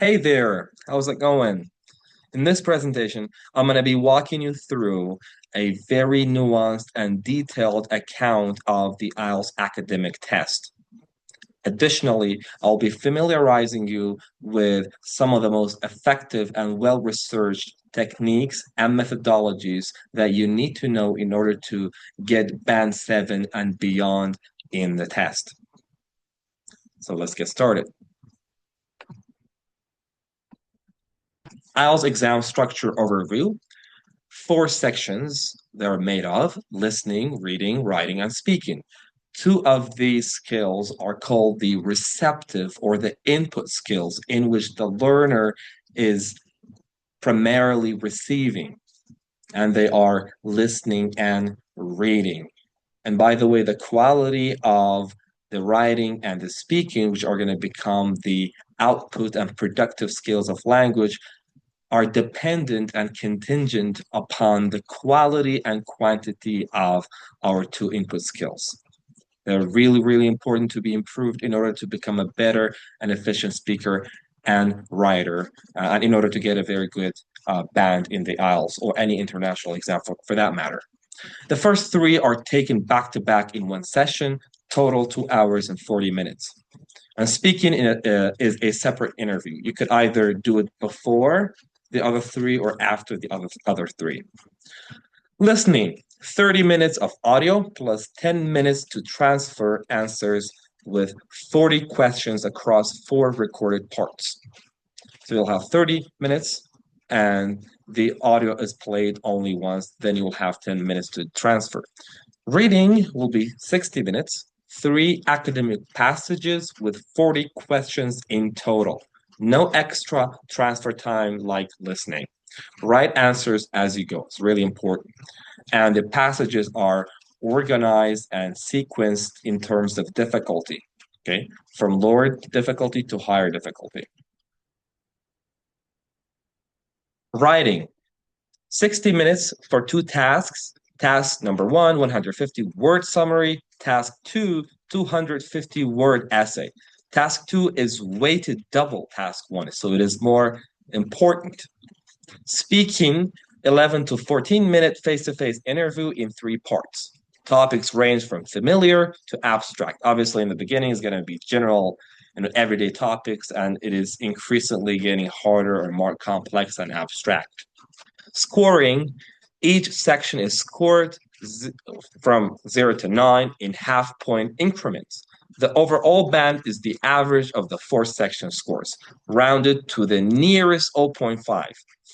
Hey there, how's it going? In this presentation, I'm going to be walking you through a very nuanced and detailed account of the IELTS academic test. Additionally, I'll be familiarizing you with some of the most effective and well-researched techniques and methodologies that you need to know in order to get Band 7 and beyond in the test. So let's get started. IELTS exam structure overview. 4 sections they're made of: listening, reading, writing, and speaking. Two of these skills are called the receptive or the input skills, in which the learner is primarily receiving, and they are listening and reading. And by the way, the quality of the writing and the speaking, which are going to become the output and productive skills of language, are dependent and contingent upon the quality and quantity of our two input skills. They're really, really important to be improved in order to become a better and efficient speaker and writer, and in order to get a very good band in the IELTS or any international exam for that matter. The first three are taken back to back in one session, total 2 hours and 40 minutes. And speaking is a separate interview. You could either do it before the other three or after the other three. Listening, 30 minutes of audio plus 10 minutes to transfer answers with 40 questions across 4 recorded parts. So you'll have 30 minutes and the audio is played only once, then you'll have 10 minutes to transfer. Reading will be 60 minutes, 3 academic passages with 40 questions in total. No extra transfer time like listening. Write answers as you go. It's really important. And the passages are organized and sequenced in terms of difficulty, okay? From lower difficulty to higher difficulty. Writing, 60 minutes for 2 tasks. Task number 1, 150-word summary. Task 2, 250-word essay. Task 2 is weighted double task 1, so it is more important. Speaking, 11 to 14-minute face-to-face interview in 3 parts. Topics range from familiar to abstract. Obviously, in the beginning, it's going to be general and everyday topics, and it is increasingly getting harder or more complex and abstract. Scoring, each section is scored from 0 to 9 in half-point increments. The overall band is the average of the 4 section scores, rounded to the nearest 0.5.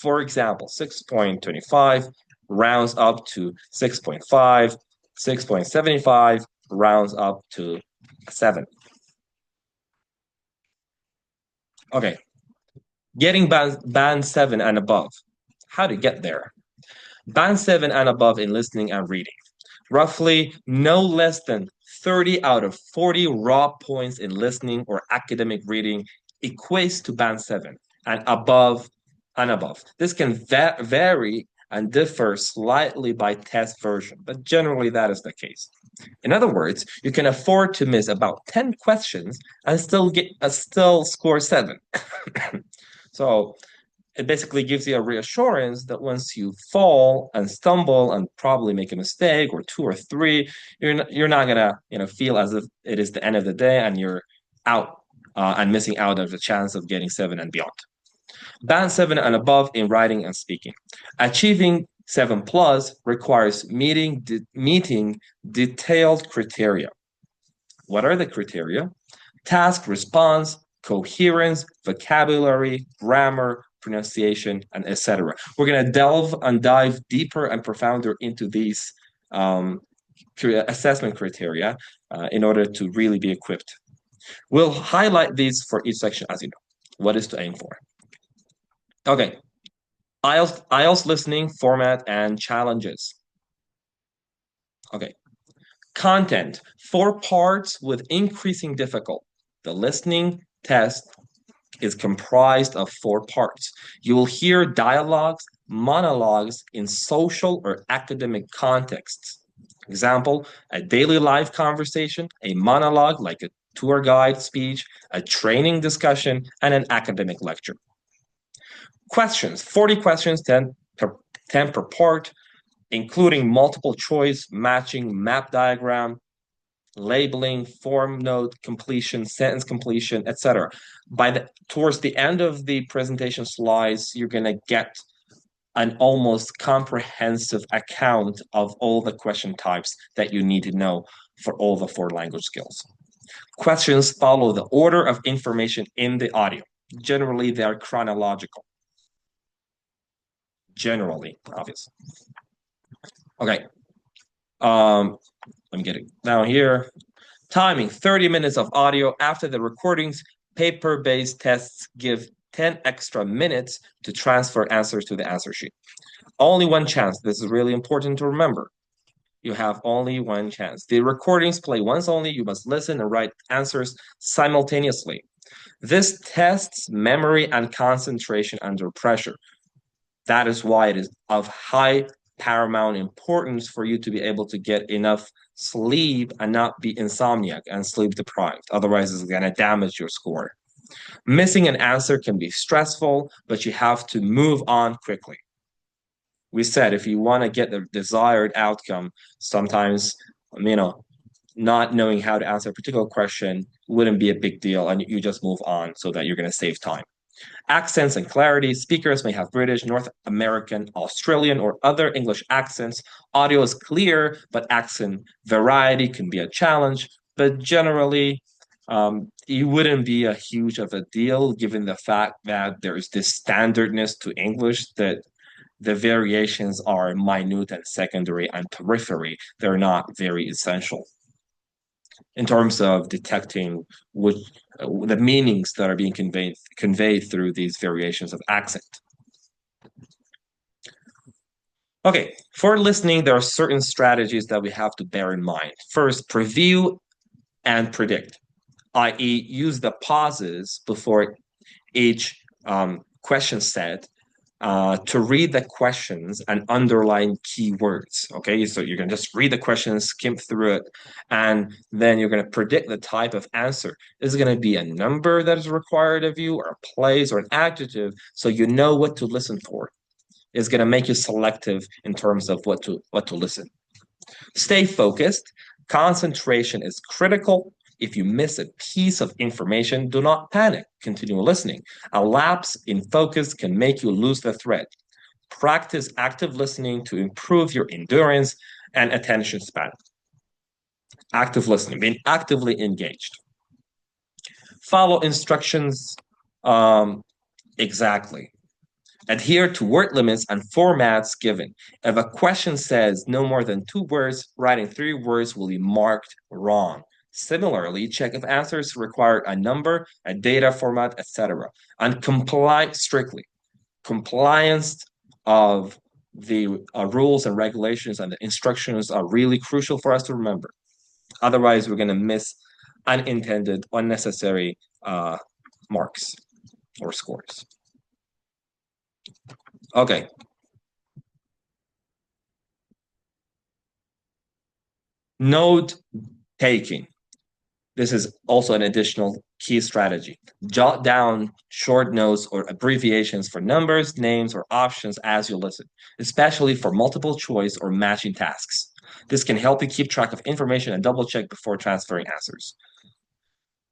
For example, 6.25 rounds up to 6.5, 6.75 rounds up to 7. Okay, getting band 7 and above. How to get there? Band 7 and above in listening and reading. Roughly no less than 30 out of 40 raw points in listening or academic reading equates to band 7 and above and above. This can vary and differ slightly by test version, but generally that is the case. In other words, you can afford to miss about 10 questions and still score 7. So it basically gives you a reassurance that once you fall and stumble and probably make a mistake or 2 or 3, you're not gonna feel as if it is the end of the day and you're out and missing out of the chance of getting 7 and beyond. Band 7 and above in writing and speaking. Achieving 7 plus requires meeting detailed criteria. What are the criteria? Task response, coherence, vocabulary, grammar, pronunciation, and etc. We're going to delve and dive deeper and profounder into these assessment criteria in order to really be equipped. We'll highlight these for each section as you know. What is to aim for? Okay, IELTS listening, format, and challenges. Okay, content, 4 parts with increasing difficulty. The listening test is comprised of 4 parts. You will hear dialogues, monologues in social or academic contexts. Example, a daily life conversation, a monologue like a tour guide speech, a training discussion, and an academic lecture. Questions, 40 questions, 10 per part, including multiple choice, matching, map diagram, labeling, form note completion, sentence completion, etc. Towards the end of the presentation slides, you're going to get an almost comprehensive account of all the question types that you need to know for all the 4 language skills. Questions follow the order of information in the audio. Generally, they are chronological. Generally, obviously. Okay. I'm getting down here. Timing, 30 minutes of audio after the recordings. Paper-based tests give 10 extra minutes to transfer answers to the answer sheet. Only one chance. This is really important to remember. You have only one chance. The recordings play once only. You must listen and write answers simultaneously. This tests memory and concentration under pressure. That is why it is of high paramount importance for you to be able to get enough sleep and not be insomniac and sleep deprived. Otherwise, it's going to damage your score. Missing an answer can be stressful, but you have to move on quickly. We said if you want to get the desired outcome, sometimes, not knowing how to answer a particular question wouldn't be a big deal, and you just move on so that you're going to save time. Accents and clarity. Speakers may have British, North American, Australian, or other English accents. Audio is clear, but accent variety can be a challenge. But generally, it wouldn't be a huge of a deal given the fact that there is this standardness to English that the variations are minute and secondary and periphery. They're not very essential in terms of detecting the meanings that are being conveyed through these variations of accent. Okay, for listening, there are certain strategies that we have to bear in mind. First, preview and predict, i.e., use the pauses before each question set to read the questions and underline keywords. Okay, so you're going to just read the questions, skim through it, and then you're going to predict the type of answer. Is it going to be a number that is required of you, or a place, or an adjective, so you know what to listen for? It's going to make you selective in terms of what to listen. Stay focused. Concentration is critical. If you miss a piece of information, do not panic. Continue listening. A lapse in focus can make you lose the thread. Practice active listening to improve your endurance and attention span. Active listening, being actively engaged. Follow instructions exactly. Adhere to word limits and formats given. If a question says no more than 2 words, writing 3 words will be marked wrong. Similarly, check if answers require a number, a data format, etc. And comply strictly. Compliance of the rules and regulations and the instructions are really crucial for us to remember. Otherwise, we're going to miss unintended, unnecessary marks or scores. Okay. Note taking. This is also an additional key strategy. Jot down short notes or abbreviations for numbers, names, or options as you listen, especially for multiple choice or matching tasks. This can help you keep track of information and double check before transferring answers.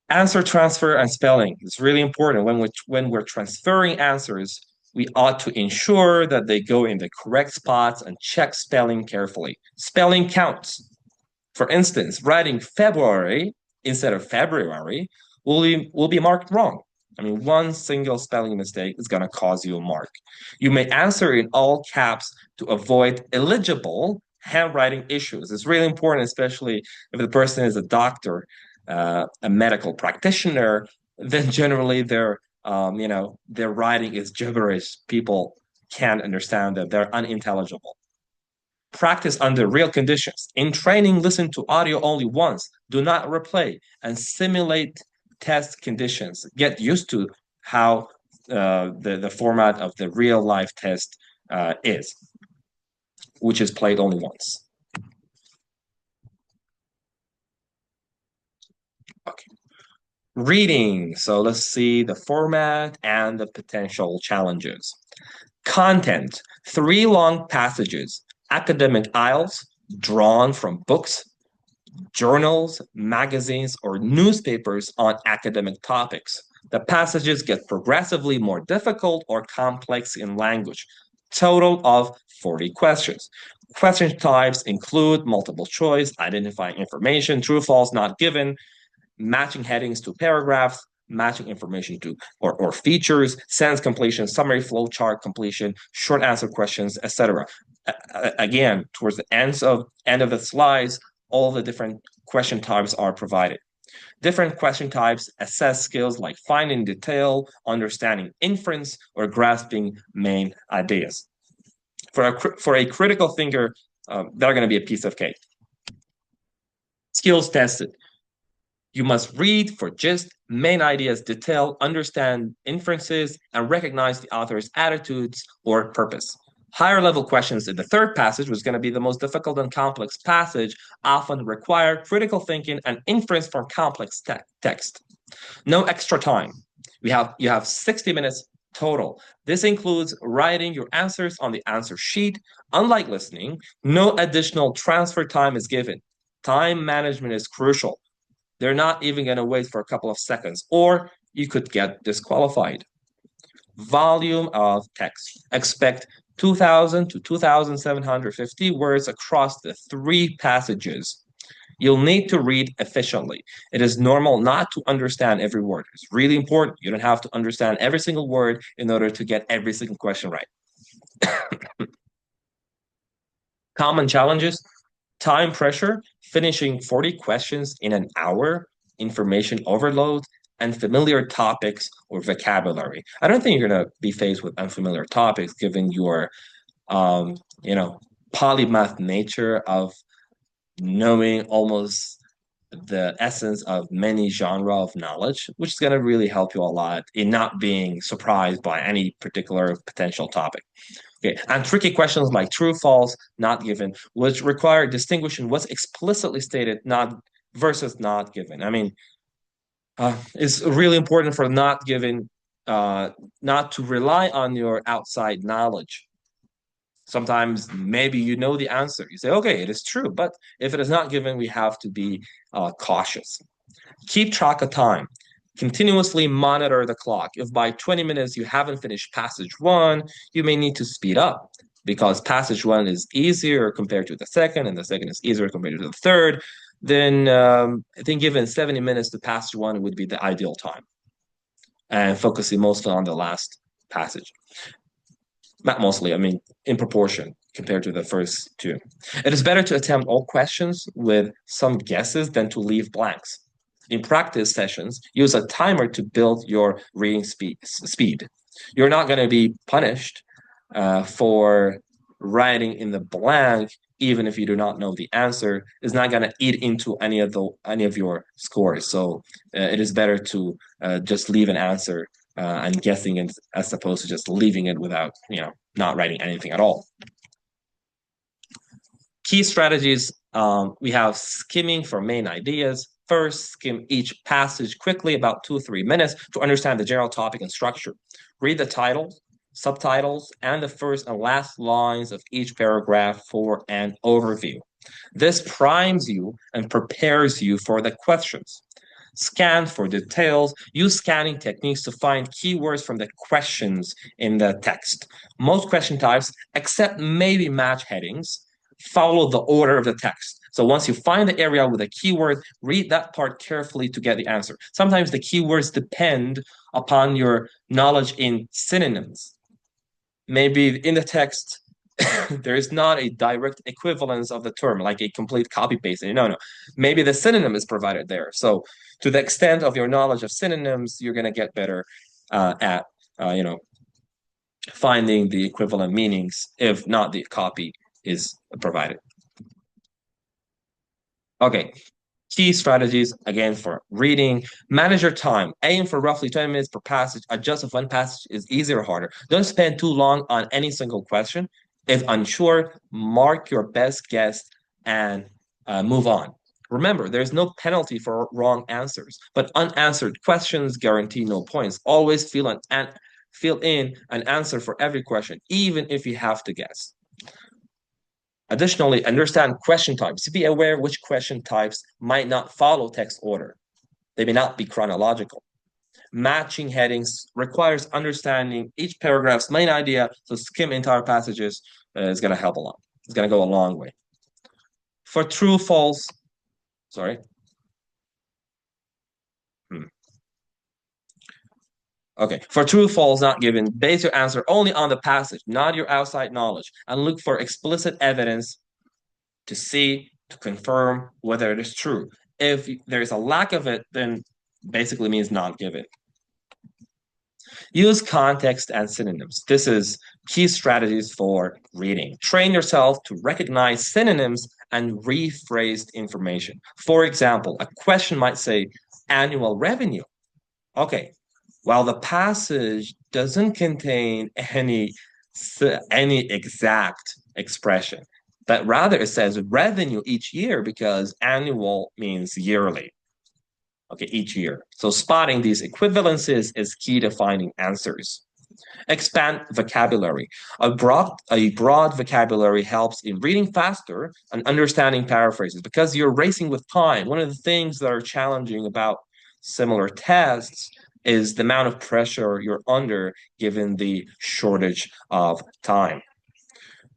Answer transfer and spelling is really important. When we're transferring answers, we ought to ensure that they go in the correct spots and check spelling carefully. Spelling counts. For instance, writing February instead of February will be marked wrong. I mean, one single spelling mistake is going to cause you a mark. You may answer in all caps to avoid illegible handwriting issues. It's really important, especially if the person is a doctor, a medical practitioner, then generally their writing is gibberish. People can't understand them. They're unintelligible. Practice under real conditions. In training, listen to audio only once. Do not replay and simulate test conditions. Get used to how the format of the real life test is, which is played only once. Okay. Reading. So let's see the format and the potential challenges. Content. Three long passages. Academic IELTS, drawn from books, journals, magazines, or newspapers on academic topics. The passages get progressively more difficult or complex in language. Total of 40 questions. Question types include multiple choice, identifying information, true, false, not given, matching headings to paragraphs, matching information to or features, sentence completion, summary, flow chart completion, short answer questions, etc. Again, towards the end of the slides, all the different question types are provided. Different question types assess skills like finding detail, understanding inference, or grasping main ideas. For a critical thinker, they're going to be a piece of cake. Skills tested. You must read for gist, main ideas, detail, understand inferences, and recognize the author's attitudes or purpose. Higher level questions in the third passage was going to be the most difficult and complex passage, often require critical thinking and inference from complex text. No extra time. You have 60 minutes total. This includes writing your answers on the answer sheet. Unlike listening, no additional transfer time is given. Time management is crucial. They're not even going to wait for a couple of seconds, or you could get disqualified. Volume of text. Expect 2,000 to 2,750 words across the three passages. You'll need to read efficiently. It is normal not to understand every word. It's really important. You don't have to understand every single word in order to get every single question right. Common challenges, time pressure, finishing 40 questions in an hour, information overload, and familiar topics or vocabulary. I don't think you're going to be faced with unfamiliar topics given your, um, you know, polymath nature of knowing almost the essence of many genre of knowledge, which is going to really help you a lot in not being surprised by any particular potential topic. Okay, and tricky questions like true, false, not given, which require distinguishing what's explicitly stated, not versus not given. I mean, it's really important for not given, not to rely on your outside knowledge. Sometimes maybe you know the answer. You say, okay, it is true. But if it is not given, we have to be cautious. Keep track of time. Continuously monitor the clock. If by 20 minutes you haven't finished passage one, you may need to speed up because passage one is easier compared to the second, and the second is easier compared to the third. Then I think given 70 minutes to passage one would be the ideal time, and focusing mostly on the last passage. Not mostly, I mean, in proportion compared to the first two. It is better to attempt all questions with some guesses than to leave blanks. In practice sessions, use a timer to build your reading speed. You're not going to be punished for writing in the blank, even if you do not know the answer. It's not going to eat into any of your scores. So it is better to just leave an answer and guessing it as opposed to just leaving it without, not writing anything at all. Key strategies, we have skimming for main ideas. First, skim each passage quickly, about 2-3 minutes, to understand the general topic and structure. Read the titles, subtitles, and the first and last lines of each paragraph for an overview. This primes you and prepares you for the questions. Scan for details. Use scanning techniques to find keywords from the questions in the text. Most question types, except maybe match headings, follow the order of the text. So once you find the area with a keyword, read that part carefully to get the answer. Sometimes the keywords depend upon your knowledge in synonyms. Maybe in the text, there is not a direct equivalence of the term, like a complete copy paste. No. Maybe the synonym is provided there. So to the extent of your knowledge of synonyms, you're going to get better at, finding the equivalent meanings if not the copy is provided. Okay, key strategies again for reading. Manage your time. Aim for roughly 20 minutes per passage. Adjust if one passage is easier or harder. Don't spend too long on any single question. If unsure, mark your best guess and move on. Remember, there's no penalty for wrong answers, but unanswered questions guarantee no points. Always fill in an answer for every question, even if you have to guess. Additionally, understand question types. Be aware which question types might not follow text order. They may not be chronological. Matching headings requires understanding each paragraph's main idea, so skim entire passages is going to help a lot. It's going to go a long way. For true, false, sorry. Okay, for true, false, not given, base your answer only on the passage, not your outside knowledge, and look for explicit evidence to confirm whether it is true. If there is a lack of it, then basically means not given. Use context and synonyms. This is key strategies for reading. Train yourself to recognize synonyms and rephrased information. For example, a question might say annual revenue. Okay, while the passage doesn't contain any exact expression, but rather it says revenue each year because annual means yearly. Okay, each year. So spotting these equivalences is key to finding answers. Expand vocabulary. A broad vocabulary helps in reading faster and understanding paraphrases because you're racing with time. One of the things that are challenging about similar tests is the amount of pressure you're under given the shortage of time.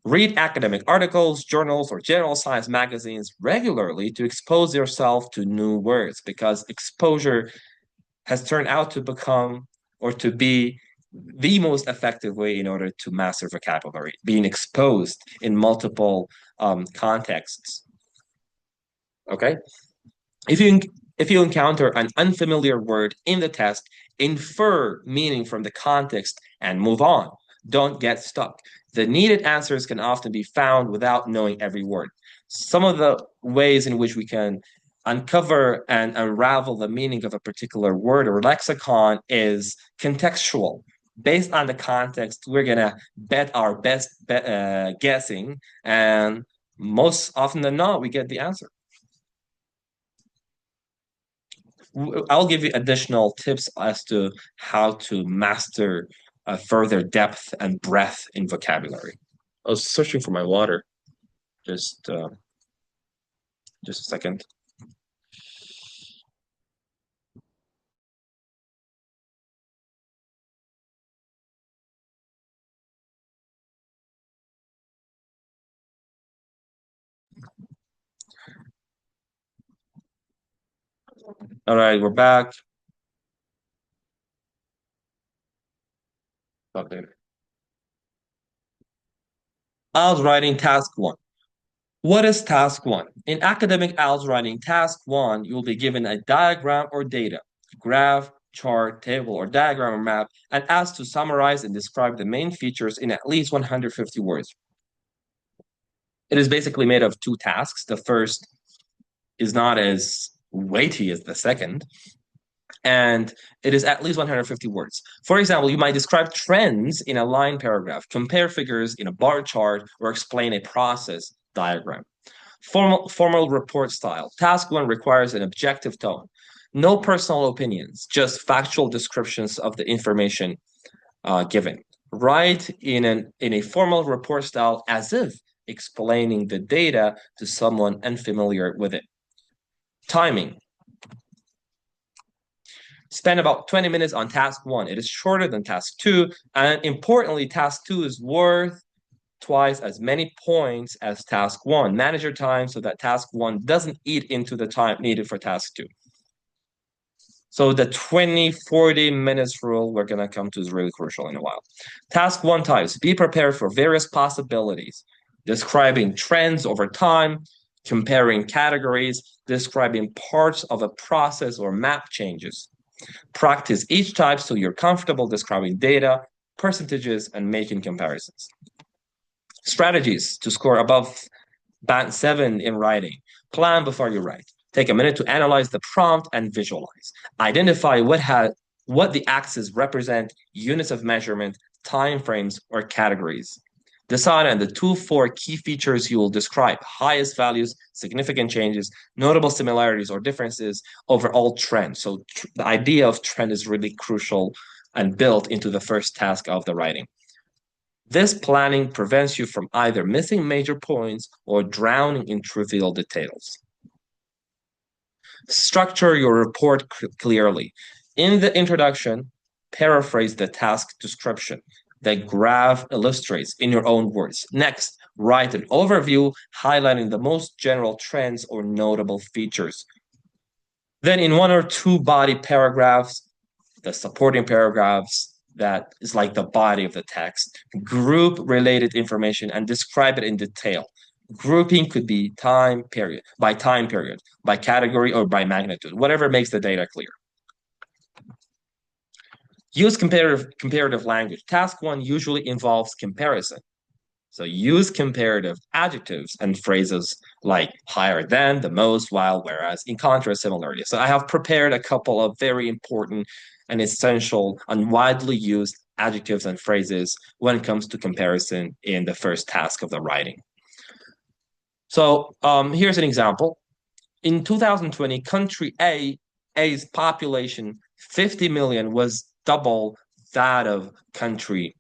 Read academic articles, journals, or general science magazines regularly to expose yourself to new words because exposure has turned out to become or to be the most effective way in order to master vocabulary, being exposed in multiple contexts. Okay? If you encounter an unfamiliar word in the test, infer meaning from the context and move on. Don't get stuck. The needed answers can often be found without knowing every word. Some of the ways in which we can uncover and unravel the meaning of a particular word or lexicon is contextual. Based on the context, we're going to bet our best guessing, and most often than not, we get the answer. I'll give you additional tips as to how to master further depth and breadth in vocabulary. I was searching for my water. Just a second. All right, we're back. Okay. IELTS writing task one. What is task one? In academic IELTS writing, task one, you'll be given a diagram or data, graph, chart, table, or diagram or map, and asked to summarize and describe the main features in at least 150 words. It is basically made of two tasks. The first is not as weighty as the second, and it is at least 150 words. For example, you might describe trends in a line paragraph, compare figures in a bar chart, or explain a process diagram. Formal report style. Task one requires an objective tone. No personal opinions, just factual descriptions of the information given. Write in a formal report style as if explaining the data to someone unfamiliar with it. Timing. Spend about 20 minutes on task one. It is shorter than task two. And importantly, task two is worth twice as many points as task one. Manage your time so that task one doesn't eat into the time needed for task two. So the 20-40 minutes rule we're going to come to is really crucial in a while. Task one types. Be prepared for various possibilities. Describing trends over time, comparing categories, describing parts of a process or map changes. Practice each type so you're comfortable describing data, percentages, and making comparisons. Strategies to score above band 7 in writing. Plan before you write. Take a minute to analyze the prompt and visualize. Identify what the axes represent, units of measurement, time frames, or categories. Decide on the 2-4 key features you will describe: highest values, significant changes, notable similarities or differences, overall trend. So the idea of trend is really crucial and built into the first task of the writing. This planning prevents you from either missing major points or drowning in trivial details. Structure your report clearly. In the introduction, paraphrase the task description. The graph illustrates in your own words. Next, write an overview highlighting the most general trends or notable features. Then, in 1 or 2 body paragraphs, the supporting paragraphs, that is like the body of the text, group related information and describe it in detail. Grouping could be time period, by category, or by magnitude, whatever makes the data clear. Use comparative language. Task 1 usually involves comparison. So use comparative adjectives and phrases like higher than, the most, while, whereas, in contrast, similarity. So I have prepared a couple of very important and essential and widely used adjectives and phrases when it comes to comparison in the first task of the writing. So here's an example. In 2020, country A's population, 50 million, was double that of a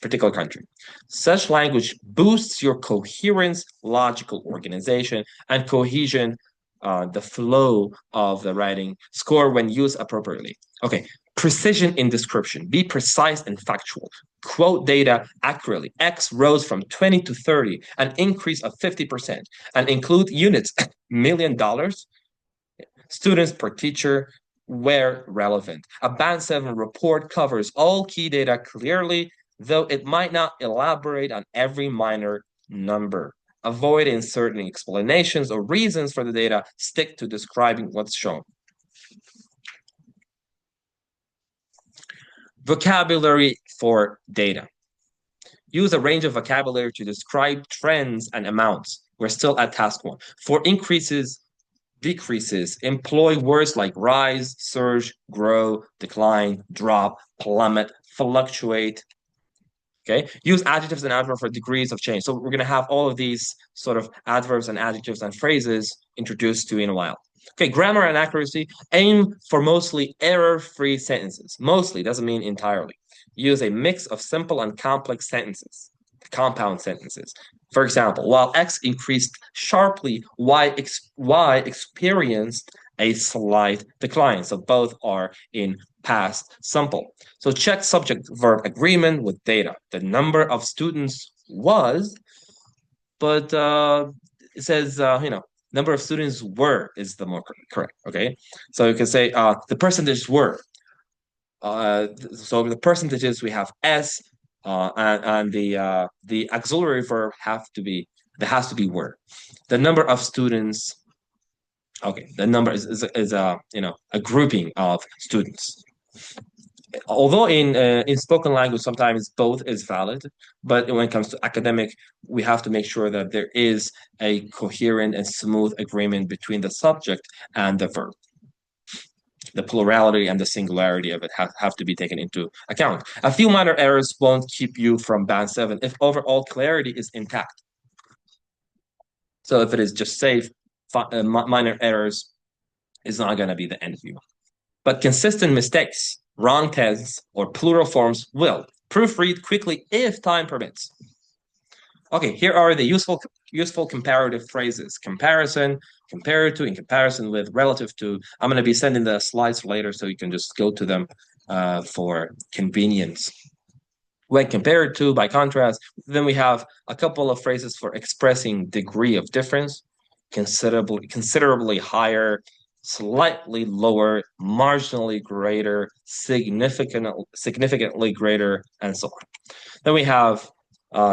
particular country. Such language boosts your coherence, logical organization, and cohesion, the flow of the writing score when used appropriately. Okay, precision in description. Be precise and factual. Quote data accurately. X rose from 20 to 30, an increase of 50%, and include units, million dollars, students per teacher, where relevant. A Band 7 report covers all key data clearly, though it might not elaborate on every minor number. Avoid inserting explanations or reasons for the data. Stick to describing what's shown. Vocabulary for data. Use a range of vocabulary to describe trends and amounts. We're still at task 1. For increases, decreases, employ words like rise, surge, grow, decline, drop, plummet, fluctuate. Okay, use adjectives and adverbs for degrees of change. So we're going to have all of these sort of adverbs and adjectives and phrases introduced to you in a while. Okay, grammar and accuracy. Aim for mostly error-free sentences. Mostly doesn't mean entirely. Use a mix of simple and complex sentences, compound sentences. For example, while X increased sharply, Y experienced a slight decline. So both are in past simple. So check subject-verb agreement with data. The number of students was, but it says, number of students were is the more correct, okay? So you can say the percentage were. So the percentages, we have S, and the auxiliary verb has to be were. The number of students, okay, the number is a grouping of students. Although in spoken language sometimes both is valid, but when it comes to academic, we have to make sure that there is a coherent and smooth agreement between the subject and the verb. The plurality and the singularity of it have to be taken into account. A few minor errors won't keep you from Band 7 if overall clarity is intact. So if it is just safe, minor errors is not going to be the end view. But consistent mistakes, wrong tense, or plural forms will. Proofread quickly if time permits. Okay, here are the useful comparative phrases. Comparison, compared to, in comparison with, relative to. I'm going to be sending the slides later so you can just go to them for convenience. When compared to, by contrast, then we have a couple of phrases for expressing degree of difference: considerably higher, slightly lower, marginally greater, significantly greater, and so on. Then we have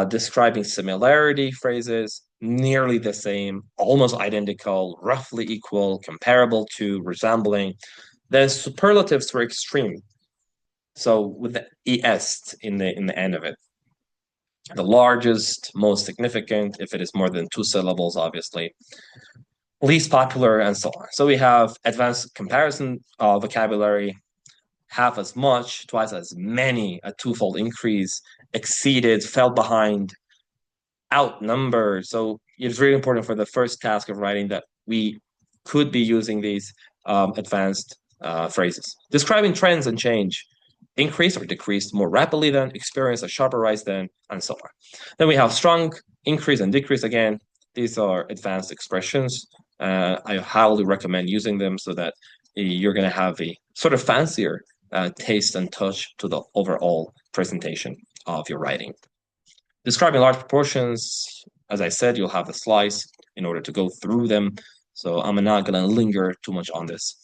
describing similarity phrases: nearly the same, almost identical, roughly equal, comparable to, resembling. Then superlatives for extreme. So with the es in the end of it. The largest, most significant, if it is more than 2 syllables, obviously. Least popular, and so on. So we have advanced comparison vocabulary, half as much, twice as many, a twofold increase, exceeded, fell behind, outnumbered. So it's really important for the first task of writing that we could be using these advanced phrases. Describing trends and change, increase or decrease more rapidly than, experience a sharper rise than, and so on. Then we have strong, increase and decrease again. These are advanced expressions. I highly recommend using them so that you're going to have a sort of fancier taste and touch to the overall presentation of your writing. Describing large proportions, as I said, you'll have the slides in order to go through them. So I'm not going to linger too much on this.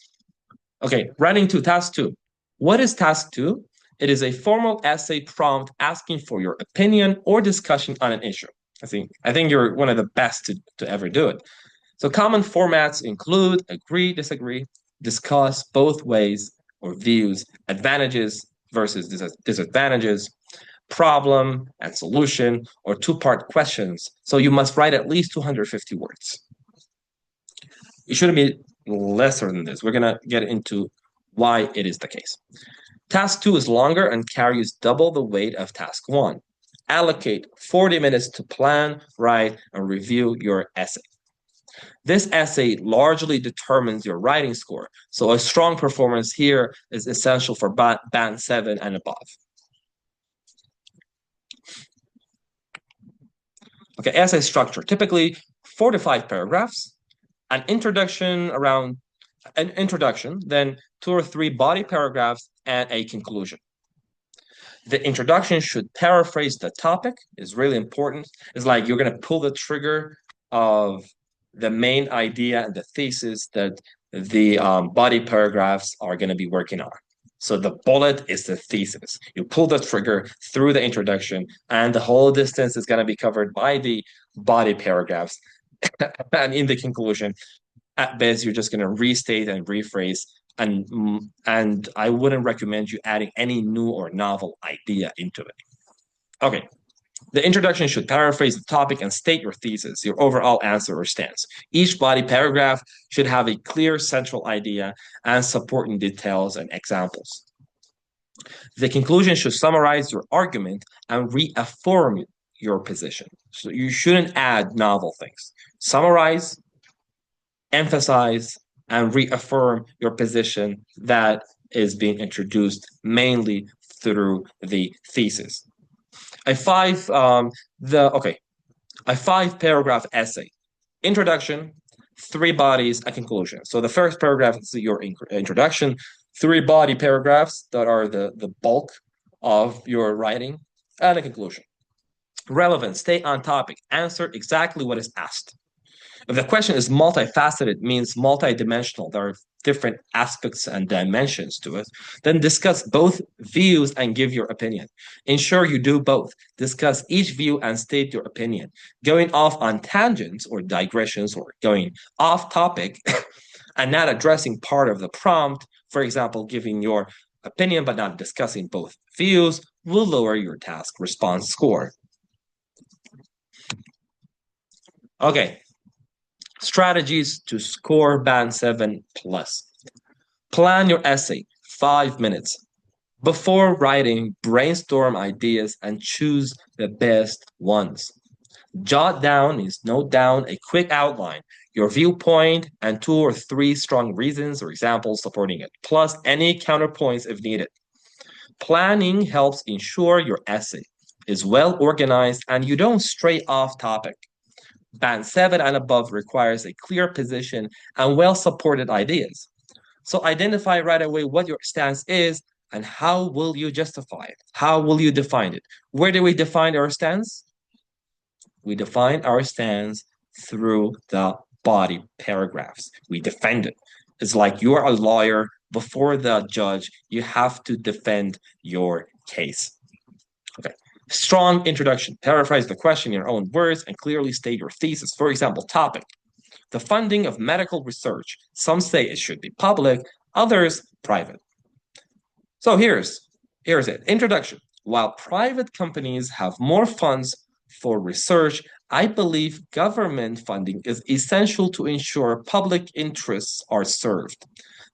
Okay, writing to task 2. What is task 2? It is a formal essay prompt asking for your opinion or discussion on an issue. I think you're one of the best to ever do it. So common formats include agree, disagree, discuss both ways or views, advantages versus disadvantages, problem and solution, or two-part questions. So you must write at least 250 words. It shouldn't be lesser than this. We're going to get into why it is the case. Task 2 is longer and carries double the weight of task 1. Allocate 40 minutes to plan, write, and review your essay. This essay largely determines your writing score, so a strong performance here is essential for band 7 and above. Okay, essay structure, typically 4 to 5 paragraphs, an introduction, then 2 or 3 body paragraphs, and a conclusion. The introduction should paraphrase the topic, is really important. It's like you're going to pull the trigger of the main idea and the thesis that the body paragraphs are going to be working on. So the bullet is the thesis. You pull the trigger through the introduction, and the whole distance is going to be covered by the body paragraphs. And in the conclusion, at best, you're just going to restate and rephrase. And I wouldn't recommend you adding any new or novel idea into it. Okay. The introduction should paraphrase the topic and state your thesis, your overall answer or stance. Each body paragraph should have a clear central idea and supporting details and examples. The conclusion should summarize your argument and reaffirm your position. So you shouldn't add novel things. Summarize, emphasize, and reaffirm your position that is being introduced mainly through the thesis. A 5-paragraph essay. Introduction, 3 bodies, a conclusion. So the first paragraph is your introduction, 3 body paragraphs that are the bulk of your writing, and a conclusion. Relevant, stay on topic, answer exactly what is asked. If the question is multifaceted, means multidimensional, there are different aspects and dimensions to it, then discuss both views and give your opinion. Ensure you do both. Discuss each view and state your opinion. Going off on tangents or digressions or going off topic and not addressing part of the prompt, for example, giving your opinion but not discussing both views, will lower your task response score. Okay. Strategies to score band 7 plus. Plan your essay 5 minutes. Before writing, brainstorm ideas and choose the best ones. Jot down means note down a quick outline, your viewpoint, and 2 or 3 strong reasons or examples supporting it, plus any counterpoints if needed. Planning helps ensure your essay is well organized and you don't stray off topic. Band 7 and above requires a clear position and well-supported ideas. So identify right away what your stance is and how will you justify it? How will you define it? Where do we define our stance? We define our stance through the body paragraphs. We defend it. It's like you are a lawyer before the judge. You have to defend your case. Okay. Strong introduction. Paraphrase the question in your own words and clearly state your thesis. For example, topic. The funding of medical research. Some say it should be public, others private. So here's it. Introduction. While private companies have more funds for research, I believe government funding is essential to ensure public interests are served.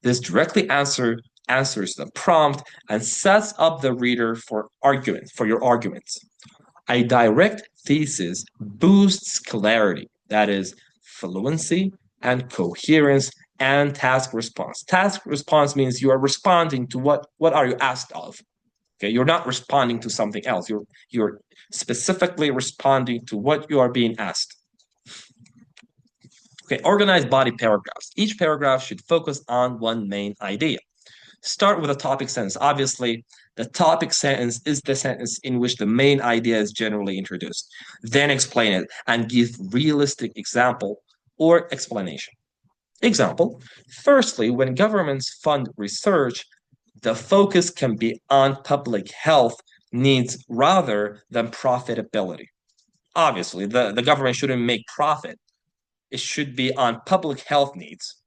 This directly answers answers the prompt, and sets up the reader for your arguments. A direct thesis boosts clarity, that is, fluency and coherence and task response. Task response means you are responding to what are you asked of. Okay, you're not responding to something else. You're specifically responding to what you are being asked. Okay, organized body paragraphs. Each paragraph should focus on one main idea. Start with a topic sentence. Obviously, the topic sentence is the sentence in which the main idea is generally introduced. Then explain it and give realistic example or explanation. Example, firstly, when governments fund research, the focus can be on public health needs rather than profitability. Obviously, the government shouldn't make profit. It should be on public health needs.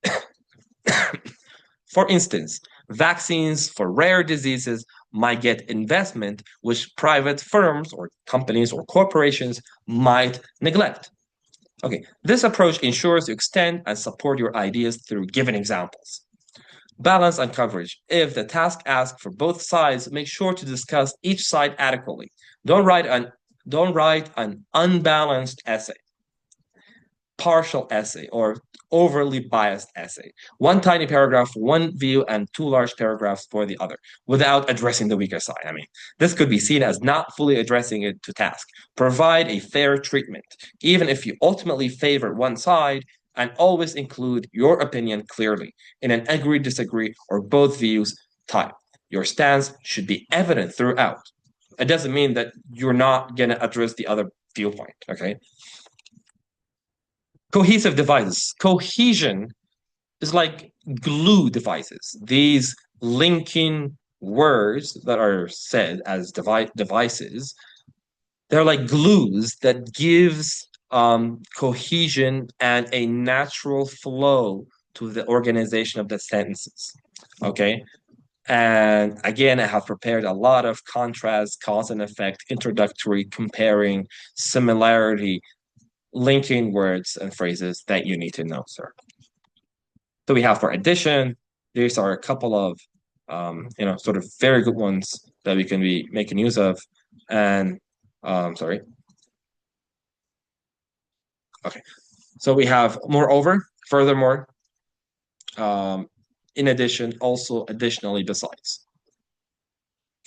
For instance, vaccines for rare diseases might get investment which private firms or companies or corporations might neglect. Okay, this approach ensures you extend and support your ideas through given examples. Balance and coverage. If the task asks for both sides, make sure to discuss each side adequately. Don't write an unbalanced essay, partial essay, or overly biased essay. One tiny paragraph for one view and two large paragraphs for the other, without addressing the weaker side. I mean, this could be seen as not fully addressing it to task. Provide a fair treatment, even if you ultimately favor one side, and always include your opinion clearly in an agree, disagree, or both views type. Your stance should be evident throughout. It doesn't mean that you're not going to address the other viewpoint, okay? Cohesive devices. Cohesion is like glue devices. These linking words that are said as devices, they're like glues that gives cohesion and a natural flow to the organization of the sentences. Okay. And again, I have prepared a lot of contrast, cause and effect, introductory, comparing, similarity, linking words and phrases that you need to know, sir. So we have for addition, these are a couple of sort of very good ones that we can be making use of. And sorry. Okay. So we have moreover, furthermore, in addition, also additionally, besides.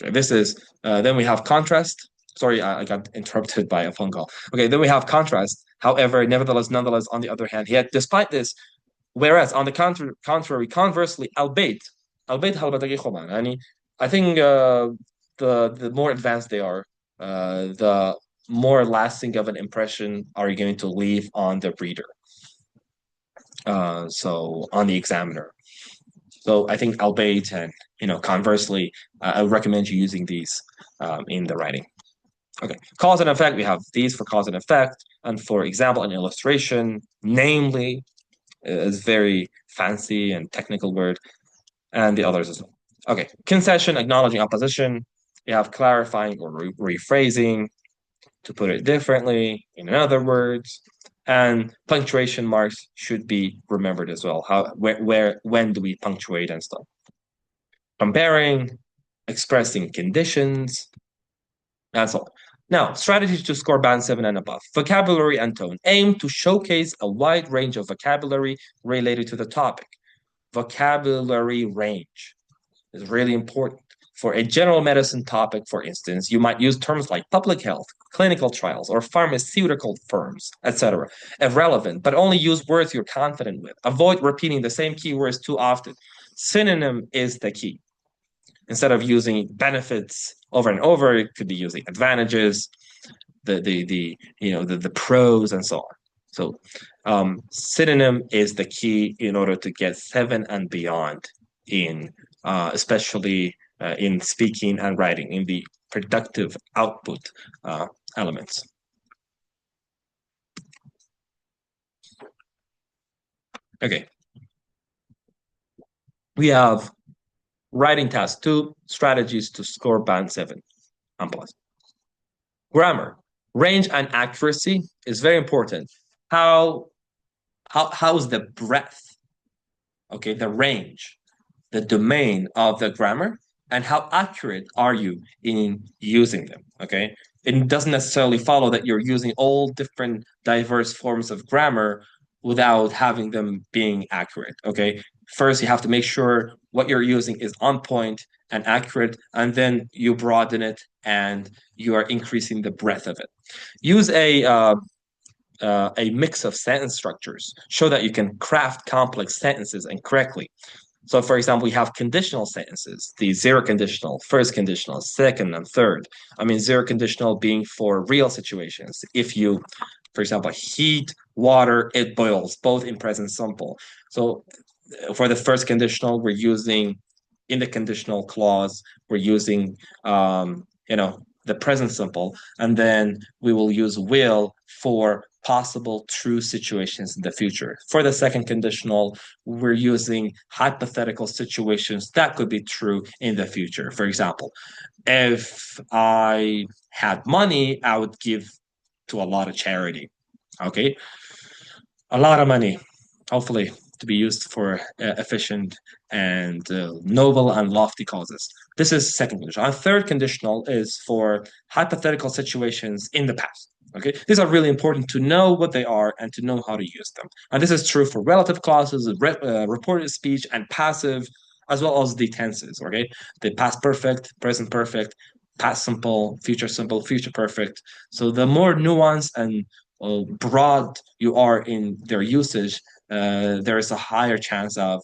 Okay, this is then we have contrast. Sorry, I got interrupted by a phone call. Okay, then we have contrast. However, nevertheless, nonetheless, on the other hand, yet despite this, whereas on the conversely, albeit I think the more advanced they are, the more lasting of an impression are you going to leave on the reader. So on the examiner. So I think albeit and conversely, I would recommend you using these in the writing. Okay, cause and effect. We have these for cause and effect, and for example and illustration, namely, is very fancy and technical word, and the others as well. Okay, concession, acknowledging opposition. You have clarifying or rephrasing, to put it differently, in other words, and punctuation marks should be remembered as well. When do we punctuate and stuff? Comparing, expressing conditions, that's all. Now, strategies to score band 7 and above. Vocabulary and tone. Aim to showcase a wide range of vocabulary related to the topic. Vocabulary range is really important. For a general medicine topic, for instance, you might use terms like public health, clinical trials, or pharmaceutical firms, etc. If relevant, but only use words you're confident with. Avoid repeating the same keywords too often. Synonym is the key. Instead of using benefits over and over, it could be using advantages, the pros and so on. So synonym is the key in order to get 7 and beyond in especially in speaking and writing, in the productive output elements. Okay. We have writing task 2, strategies to score band 7 and plus. Grammar, range and accuracy is very important. How's the breadth? Okay, the range. the domain of the grammar, and how accurate are you in using them. Okay. It doesn't necessarily follow that you're using all different diverse forms of grammar without having them being accurate. Okay. First, you have to make sure what you're using is on point and accurate, and then you broaden it and you are increasing the breadth of it. Use a mix of sentence structures. Show that you can craft complex sentences and correctly. So, for example, we have conditional sentences, the zero conditional, first conditional, second, and third. I mean, zero conditional being for real situations. If you, for example, heat water, it boils, both in present simple. So, for the first conditional, we're using in the conditional clause, we're using, the present simple, and then we will use will for possible true situations in the future. For the second conditional, we're using hypothetical situations that could be true in the future. For example, if I had money, I would give to a lot of charity. Okay, a lot of money, hopefully, to be used for efficient and noble and lofty causes. This is second conditional. Our third conditional is for hypothetical situations in the past. Okay, these are really important to know what they are and to know how to use them. And this is true for relative clauses, reported speech, and passive, as well as the tenses. Okay, the past perfect, present perfect, past simple, future perfect. So the more nuanced and broad you are in their usage, there is a higher chance of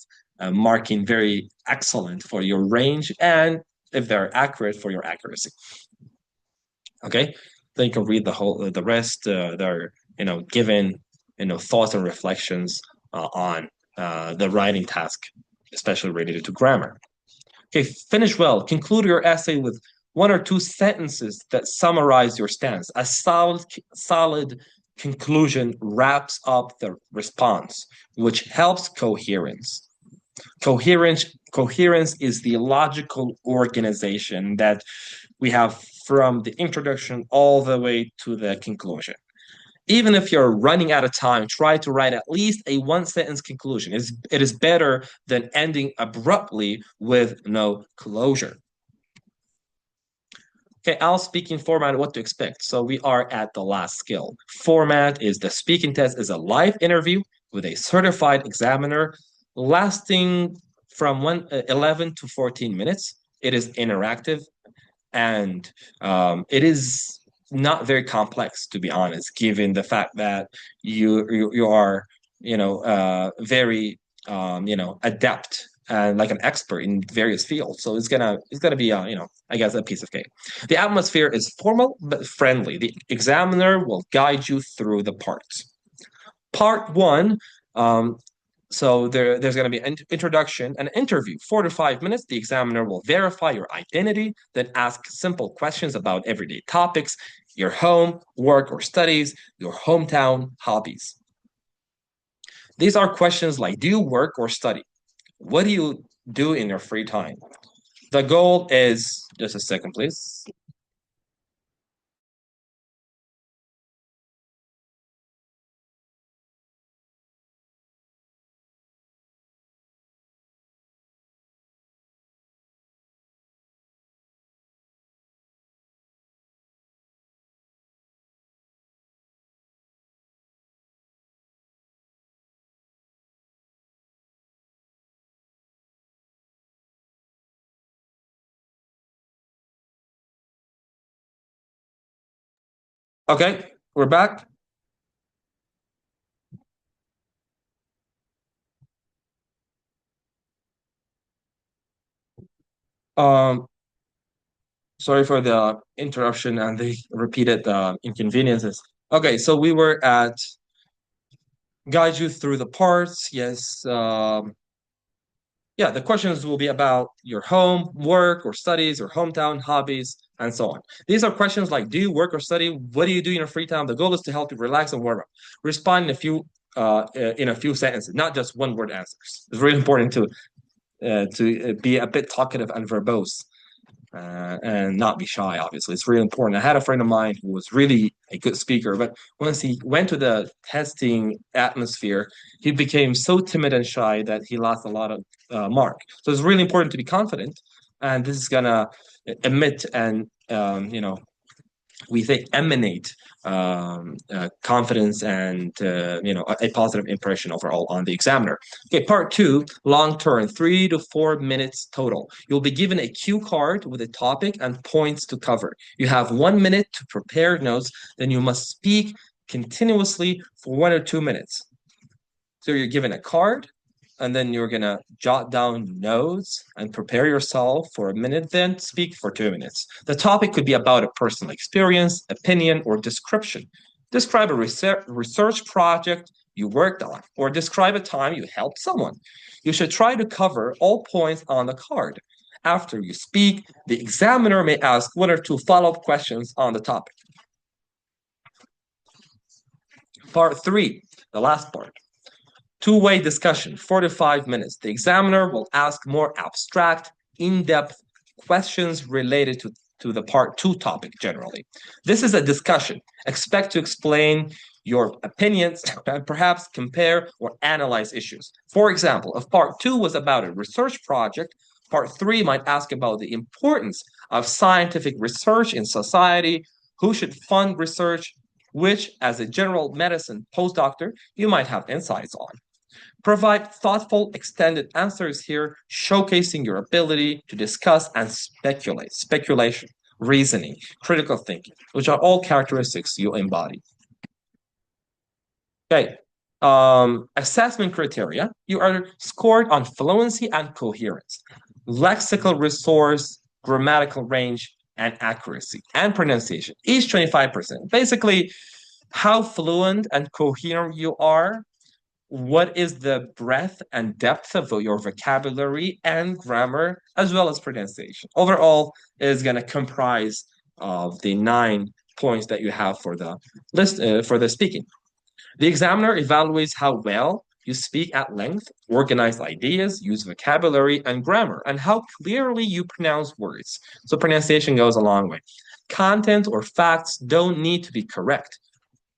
marking very excellent for your range, and if they're accurate, for your accuracy. Okay, then you can read the rest. They're given thoughts and reflections on the writing task, especially related to grammar. Okay, finish well. Conclude your essay with one or two sentences that summarize your stance. A solid conclusion wraps up the response, which helps coherence. Coherence is the logical organization that we have from the introduction all the way to the conclusion. Even if you're running out of time, try to write at least a one sentence conclusion. It is better than ending abruptly with no closure. Okay, Al, speaking format, what to expect. So we are at the last skill. Format is the speaking test is a live interview with a certified examiner lasting from 11 to 14 minutes. It is interactive, and it is not very complex, to be honest, given the fact that you are very adept and like an expert in various fields. So it's gonna be I guess a piece of cake. The atmosphere is formal but friendly. The examiner will guide you through the parts. Part one, so there's going to be an introduction, an interview, 4 to 5 minutes. The examiner will verify your identity, then ask simple questions about everyday topics, your home, work, or studies, your hometown, hobbies. These are questions like, do you work or study? What do you do in your free time? The goal is, just a second, please. Okay, we're back. Um, Sorry for the interruption and the repeated inconveniences. Okay, so we were at guide you through the parts. Yes. Yeah, the questions will be about your home, work, or studies, or hometown, hobbies, and so on. These are questions like, do you work or study? What do you do in your free time? The goal is to help you relax and warm up. Respond in a few sentences, not just one word answers. It's really important to be a bit talkative and verbose. and not be shy, obviously. It's really important. I had a friend of mine who was really a good speaker, but once he went to the testing atmosphere, he became so timid and shy that he lost a lot of mark. So it's really important to be confident, and this is gonna emit and we think emanate confidence and a positive impression overall on the examiner. Okay, part two, long term, 3 to 4 minutes total. You'll be given a cue card with a topic and points to cover. You have 1 minute to prepare notes, then you must speak continuously for 1 or 2 minutes. So you're given a card, and then you're gonna jot down notes and prepare yourself for a minute, then speak for 2 minutes. The topic could be about a personal experience, opinion, or description. Describe a research project you worked on, or describe a time you helped someone. You should try to cover all points on the card. After you speak, the examiner may ask 1 or 2 follow-up questions on the topic. Part three, the last part. Two-way discussion, 4 to 5 minutes. The examiner will ask more abstract, in-depth questions related to the part two topic generally. This is a discussion. Expect to explain your opinions and perhaps compare or analyze issues. For example, if part two was about a research project, part three might ask about the importance of scientific research in society, who should fund research, which, as a general medicine postdoctor, you might have insights on. Provide thoughtful, extended answers here, showcasing your ability to discuss and speculate. Speculation, reasoning, critical thinking, which are all characteristics you embody. Okay. Assessment criteria. You are scored on fluency and coherence, lexical resource, grammatical range, and accuracy, and pronunciation, each 25%. Basically, how fluent and coherent you are, what is the breadth and depth of your vocabulary and grammar, as well as pronunciation. Overall, is going to comprise of the 9 points that you have for the list for the speaking. The examiner evaluates how well you speak at length, organize ideas, use vocabulary and grammar, and how clearly you pronounce words. So pronunciation goes a long way. Content or facts don't need to be correct.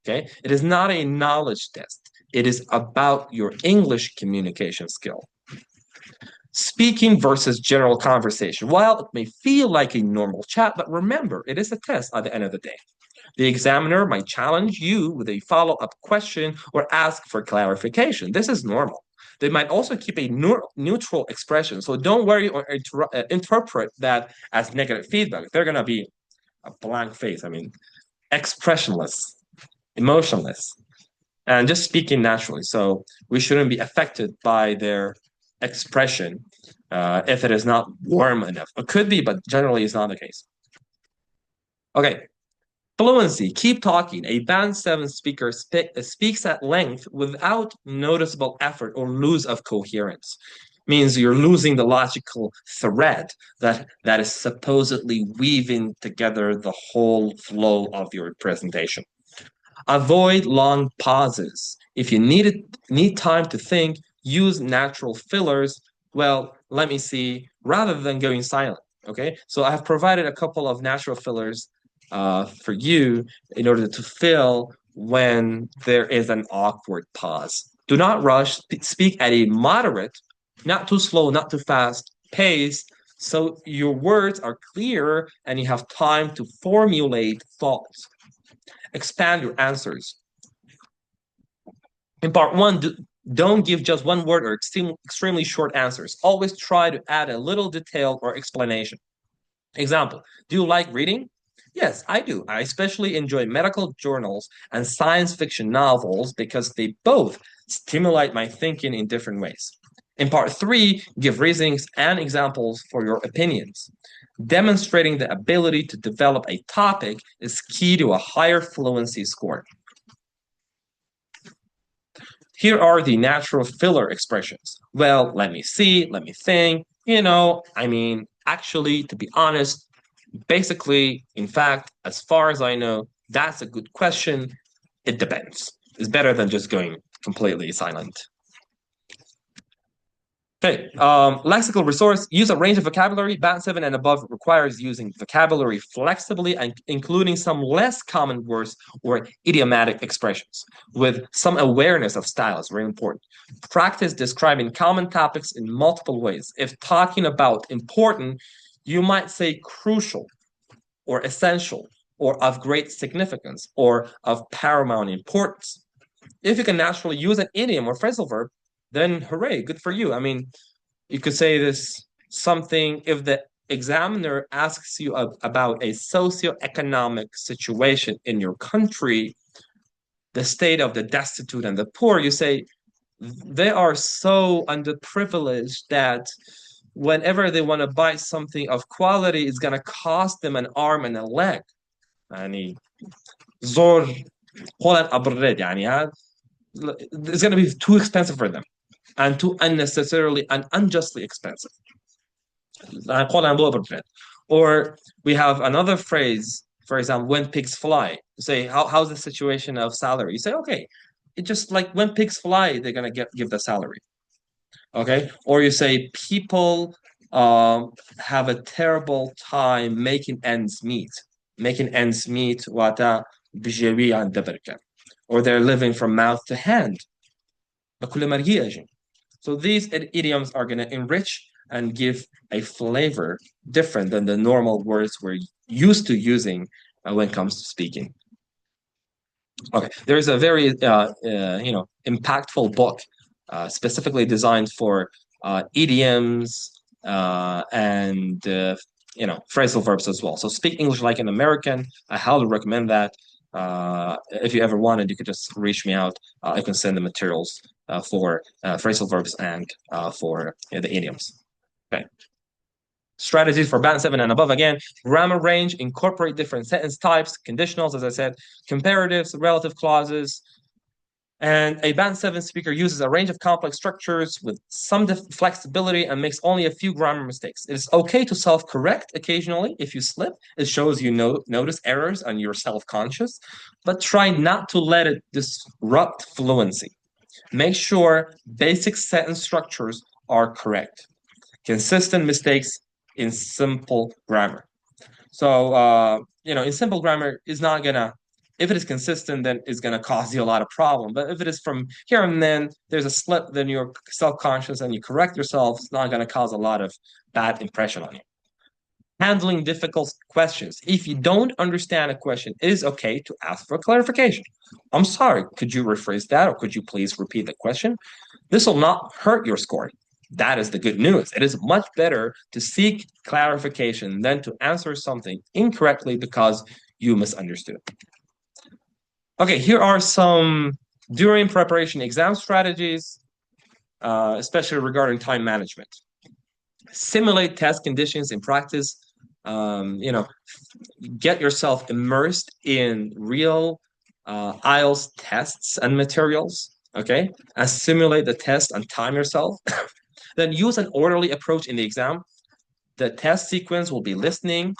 Okay, it is not a knowledge test. It is about your English communication skill. Speaking versus general conversation. While it may feel like a normal chat, but remember, it is a test at the end of the day. The examiner might challenge you with a follow-up question or ask for clarification. This is normal. They might also keep a neutral expression, so don't worry or interpret that as negative feedback. They're going to be a blank face. I mean, expressionless, emotionless, and just speaking naturally. So we shouldn't be affected by their expression if it is not warm enough. It could be, but generally it's not the case. Okay. Fluency, keep talking. A band 7 speaker speaks at length without noticeable effort or lose of coherence. Means you're losing the logical thread that is supposedly weaving together the whole flow of your presentation. Avoid long pauses. If you need time to think, use natural fillers. Well, let me see, rather than going silent. Okay, so I have provided a couple of natural fillers for you in order to fill when there is an awkward pause. Do not rush. Speak at a moderate, not too slow, not too fast pace, so your words are clear and you have time to formulate thoughts. Expand your answers. In part one, don't give just one word or extremely short answers. Always try to add a little detail or explanation. Example, do you like reading? Yes, I do. I especially enjoy medical journals and science fiction novels because they both stimulate my thinking in different ways. In part three, give reasons and examples for your opinions. Demonstrating the ability to develop a topic is key to a higher fluency score. Here are the natural filler expressions. Well, let me see, let me think. Actually, to be honest, basically, in fact, as far as I know, that's a good question. It depends. It's better than just going completely silent. Okay, lexical resource, use a range of vocabulary. Band 7 and above requires using vocabulary flexibly and including some less common words or idiomatic expressions with some awareness of style is very important. Practice describing common topics in multiple ways. If talking about important, you might say crucial or essential or of great significance or of paramount importance. If you can naturally use an idiom or phrasal verb, then hooray, good for you. I mean, you could say this something if the examiner asks you about a socioeconomic situation in your country, the state of the destitute and the poor, you say they are so underprivileged that whenever they want to buy something of quality, it's going to cost them an arm and a leg. يعني زور قولن أبرد يعني it's going to be too expensive for them and too unnecessarily and unjustly expensive. Or we have another phrase, for example, when pigs fly. You say, how's the situation of salary? You say, okay, it's just like when pigs fly, they're gonna give the salary. Okay. Or you say people have a terrible time making ends meet. Making ends meet wata بجوية عن دبرك. Or they're living from mouth to hand. So these idioms are going to enrich and give a flavor different than the normal words we're used to using when it comes to speaking. Okay, there's a very impactful book specifically designed for idioms and phrasal verbs as well. So speak English like an American. I highly recommend that. If you ever wanted, you could just reach me out. I can send the materials for phrasal verbs and for the idioms. Okay. Strategies for band 7 and above. Again, grammar range, incorporate different sentence types, conditionals, as I said, comparatives, relative clauses. And a band 7 speaker uses a range of complex structures with some flexibility and makes only a few grammar mistakes. It is okay to self-correct occasionally if you slip. It shows you notice errors and you're self-conscious, but try not to let it disrupt fluency. Make sure basic sentence structures are correct. Consistent mistakes in simple grammar. So, in simple grammar is not gonna, if it is consistent, then it's gonna cause you a lot of problem. But if it is from here and then, there's a slip, then you're self-conscious and you correct yourself, it's not gonna cause a lot of bad impression on you. Handling difficult questions. If you don't understand a question, it is okay to ask for clarification. I'm sorry, could you rephrase that or could you please repeat the question? This will not hurt your score. That is the good news. It is much better to seek clarification than to answer something incorrectly because you misunderstood. Okay, here are some during preparation exam strategies, especially regarding time management. Simulate test conditions in practice. Get yourself immersed in real IELTS tests and materials, okay? And simulate the test and time yourself. Then use an orderly approach in the exam. The test sequence will be listening,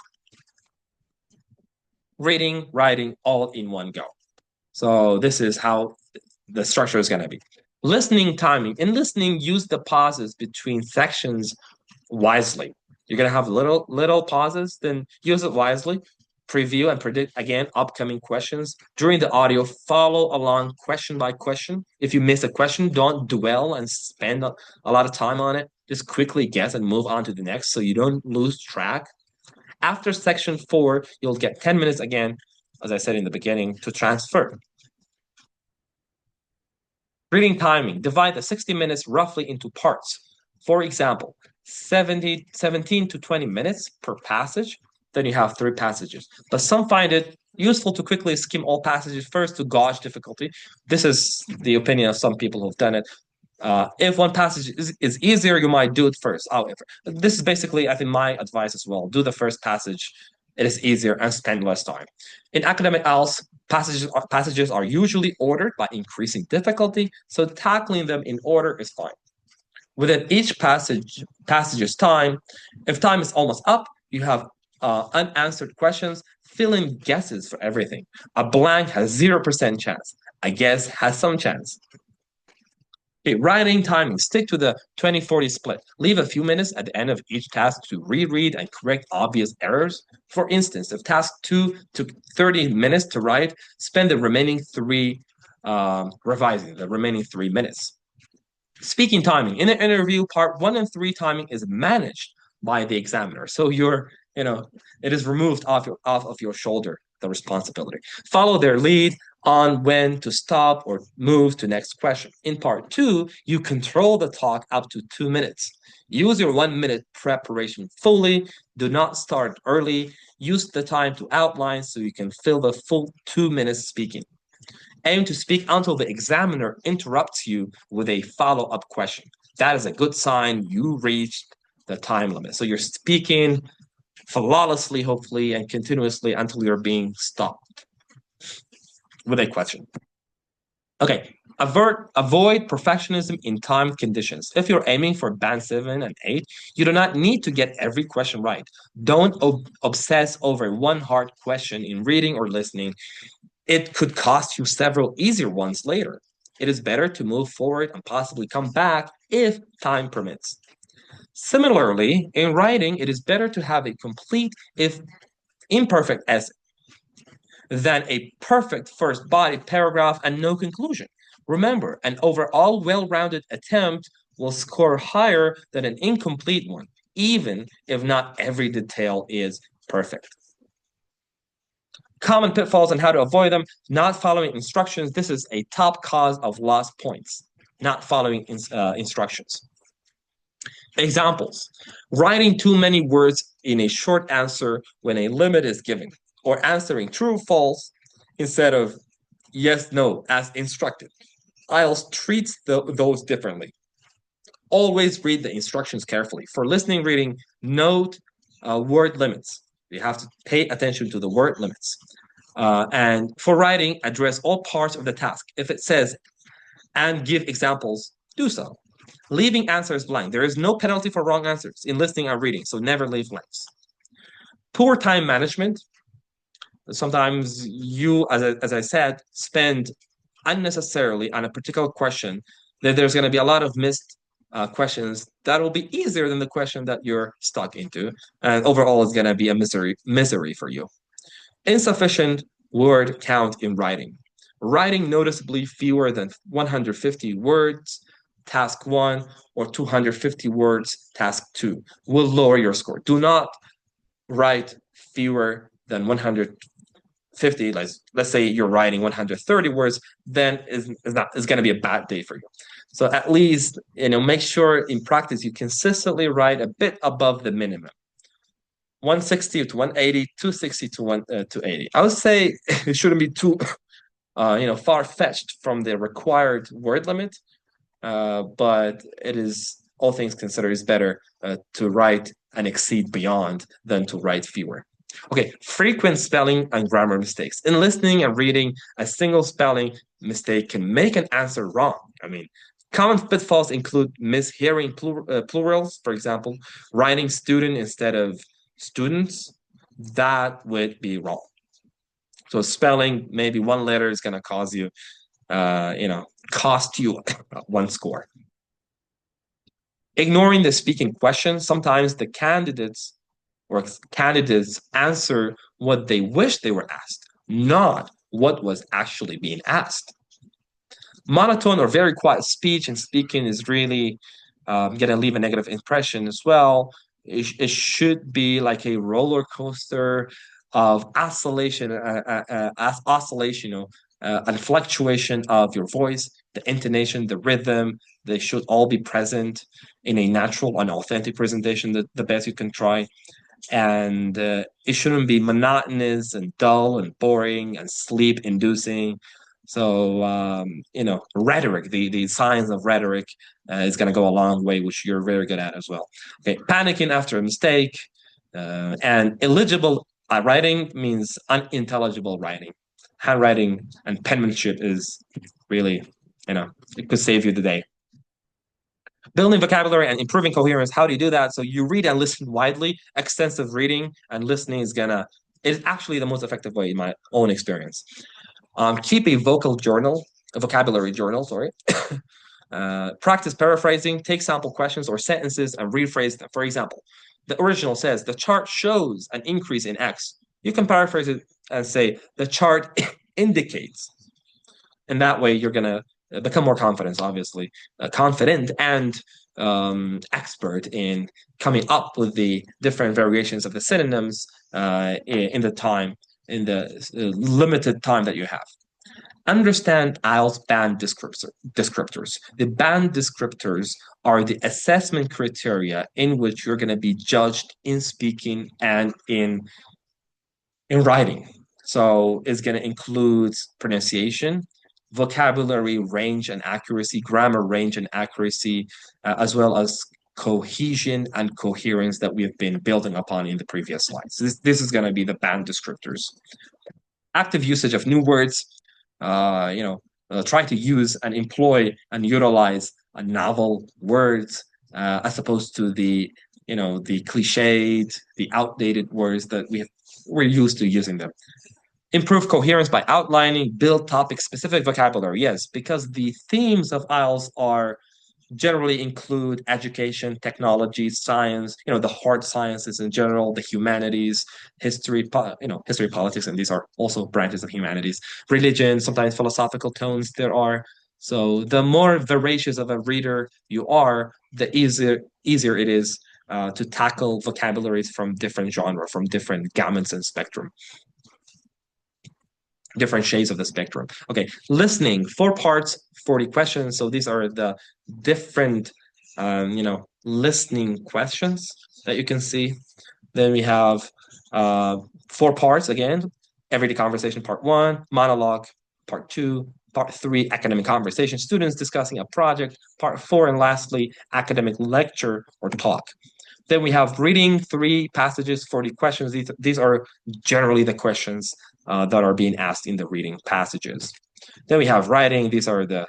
reading, writing, all in one go. So this is how the structure is going to be. Listening timing. In listening, use the pauses between sections wisely. You're going to have little pauses, then use it wisely. Preview and predict, again, upcoming questions. During the audio, follow along question by question. If you miss a question, don't dwell and spend a lot of time on it. Just quickly guess and move on to the next so you don't lose track. After section 4, you'll get 10 minutes again, as I said in the beginning, to transfer. Reading timing. Divide the 60 minutes roughly into parts. For example, 17 to 20 minutes per passage. Then you have 3 passages. But some find it useful to quickly skim all passages first to gauge difficulty. This is the opinion of some people who've done it. If one passage is easier, you might do it first. However, this is basically, I think, my advice as well. Do the first passage. It is easier and spend less time. In academic IELTS, passages are usually ordered by increasing difficulty, so tackling them in order is fine. Within each passage's time, if time is almost up, you have unanswered questions. Fill in guesses for everything. A blank has 0% chance. A guess has some chance. Okay, writing timing. Stick to the 20-40 split. Leave a few minutes at the end of each task to reread and correct obvious errors. For instance, if task 2 took 30 minutes to write, spend the remaining three revising the remaining 3 minutes. Speaking timing. In the interview, part 1 and 3 timing is managed by the examiner. So it is removed off of your shoulder, the responsibility. Follow their lead on when to stop or move to next question. In part 2, you control the talk up to 2 minutes. Use your 1 minute preparation fully. Do not start early. Use the time to outline so you can fill the full 2 minutes speaking. Aim to speak until the examiner interrupts you with a follow-up question. That is a good sign you reached the time limit. So you're speaking flawlessly, hopefully, and continuously until you're being stopped with a question. Okay, avoid perfectionism in time conditions. If you're aiming for band 7 and 8, you do not need to get every question right. Don't obsess over one hard question in reading or listening. It could cost you several easier ones later. It is better to move forward and possibly come back if time permits. Similarly, in writing, it is better to have a complete, if imperfect, essay than a perfect first body paragraph and no conclusion. Remember, an overall well-rounded attempt will score higher than an incomplete one, even if not every detail is perfect. Common pitfalls and how to avoid them. Not following instructions. This is a top cause of lost points. Not following instructions. Examples. Writing too many words in a short answer when a limit is given, or answering true or false instead of yes, no, as instructed. IELTS treats those differently. Always read the instructions carefully. For listening, reading, note word limits. You have to pay attention to the word limits. And for writing, address all parts of the task. If it says, and give examples, do so. Leaving answers blank. There is no penalty for wrong answers in listening and reading, so never leave blanks. Poor time management. Sometimes you, as I said, spend unnecessarily on a particular question. That there's going to be a lot of missed questions that will be easier than the question that you're stuck into, and overall, it's going to be a misery for you. Insufficient word count in writing. Writing noticeably fewer than 150 words, task 1, or 250 words, task 2, will lower your score. Do not write fewer than 150. Let's say you're writing 130 words, then it's going to be a bad day for you. So at least, make sure in practice you consistently write a bit above the minimum. 160 to 180, 260 to 280. I would say it shouldn't be too, far-fetched from the required word limit, but it is, all things considered, is better to write and exceed beyond than to write fewer. Okay, frequent spelling and grammar mistakes. In listening and reading, a single spelling mistake can make an answer wrong. Common pitfalls include mishearing plurals, for example, writing student instead of students. That would be wrong. So spelling, maybe one letter is going to cost you one score. Ignoring the speaking question. Sometimes the candidates answer what they wish they were asked, not what was actually being asked. Monotone or very quiet speech and speaking is really going to leave a negative impression as well. It should be like a roller coaster of oscillation, and fluctuation of your voice, the intonation, the rhythm. They should all be present in a natural and authentic presentation, the best you can try. And it shouldn't be monotonous and dull and boring and sleep-inducing. So, rhetoric, the science of rhetoric is going to go a long way, which you're very good at as well. Okay, panicking after a mistake, and illegible writing means unintelligible writing. Handwriting and penmanship is really, it could save you the day. Building vocabulary and improving coherence. How do you do that? So you read and listen widely. Extensive reading and listening is actually the most effective way in my own experience. Keep a vocabulary journal, sorry. Practice paraphrasing, take sample questions or sentences and rephrase them. For example, the original says the chart shows an increase in X. You can paraphrase it and say the chart indicates. And that way you're going to become more confident, obviously, confident and expert in coming up with the different variations of the synonyms in the time, in the limited time that you have. Understand IELTS band descriptors. The band descriptors are the assessment criteria in which you're going to be judged in speaking and in writing. So it's going to include pronunciation, vocabulary range and accuracy, grammar range and accuracy, as well as cohesion and coherence that we've been building upon in the previous slides. This is going to be the band descriptors. Active usage of new words, try to use and employ and utilize novel words as opposed to the cliched, the outdated words that we're used to using them. Improve coherence by outlining, build topic-specific vocabulary. Yes, because the themes of IELTS are generally include education, technology, science, the hard sciences in general, the humanities, history, history, politics, and these are also branches of humanities, religion, sometimes philosophical tones there are. So the more voracious of a reader you are, the easier it is to tackle vocabularies from different genre, from different gamuts and spectrum, different shades of the spectrum. Okay, listening, 4 parts, 40 questions. So these are the different, listening questions that you can see. Then we have 4 parts again, everyday conversation, part 1, monologue, part 2, part 3, academic conversation, students discussing a project, part 4, and lastly, academic lecture or talk. Then we have reading, 3 passages, 40 questions. These are generally the questions that are being asked in the reading passages. Then we have writing. These are the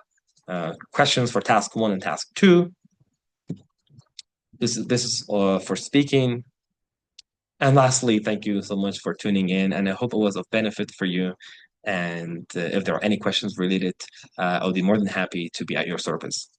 questions for task 1 and task 2. This is for speaking. And lastly, thank you so much for tuning in, and I hope it was of benefit for you. And if there are any questions related, I'll be more than happy to be at your service.